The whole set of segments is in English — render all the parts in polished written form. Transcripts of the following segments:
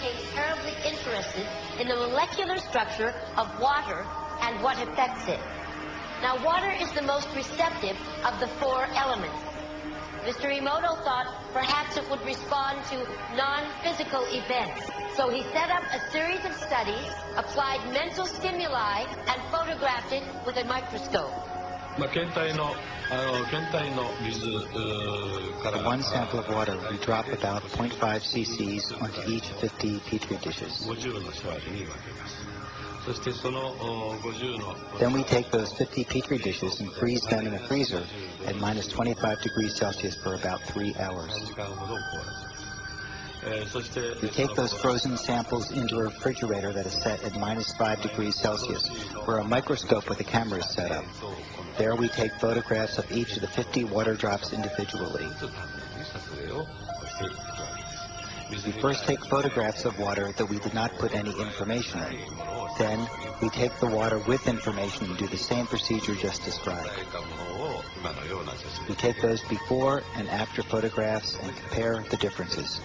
became terribly interested in the molecular structure of water and what affects it. Now, water is the most receptive of the four elements. Mr. Emoto thought perhaps it would respond to non-physical events. So he set up a series of studies, applied mental stimuli, and photographed it with a microscope. For one sample of water, we drop about 0.5 cc's onto each 50 petri dishes. Then we take those 50 petri dishes and freeze them in a freezer at minus 25 degrees Celsius for about 3 hours. We take those frozen samples into a refrigerator that is set at minus 5 degrees Celsius, where a microscope with a camera is set up. There we take photographs of each of the 50 water drops individually. We first take photographs of water that we did not put any information in. Then we take the water with information and do the same procedure just described. We take those before and after photographs and compare the differences.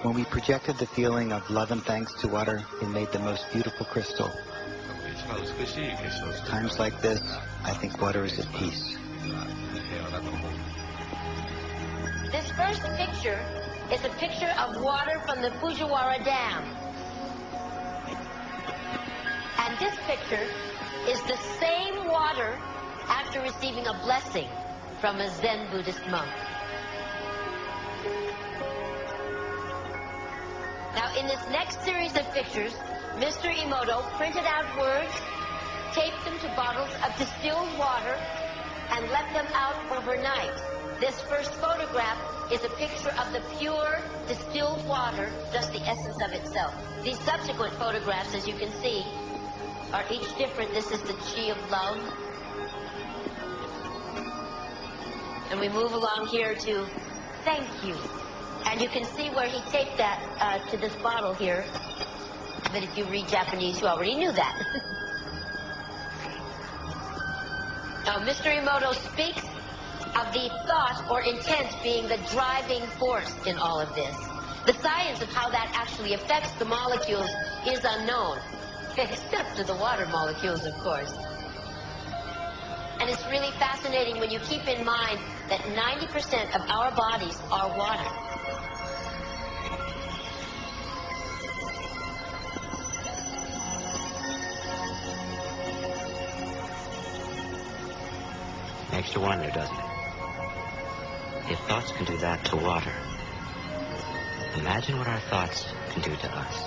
When we projected the feeling of love and thanks to water, it made the most beautiful crystal. Times like this, I think water is at peace. This first picture is a picture of water from the Fujiwara Dam. And this picture is the same water after receiving a blessing from a Zen Buddhist monk. Now, in this next series of pictures, Mr. Emoto printed out words, taped them to bottles of distilled water, and let them out overnight. This first photograph is a picture of the pure distilled water, just the essence of itself. These subsequent photographs, as you can see, are each different. This is the chi of love. And we move along here to thank you. And you can see where he taped that to this bottle here. But if you read Japanese, you already knew that. Now, Mr. Emoto speaks of the thought or intent being the driving force in all of this. The science of how that actually affects the molecules is unknown, except for the water molecules, of course. And it's really fascinating when you keep in mind that 90% of our bodies are water. Makes you wonder, doesn't it? If thoughts can do that to water, imagine what our thoughts can do to us.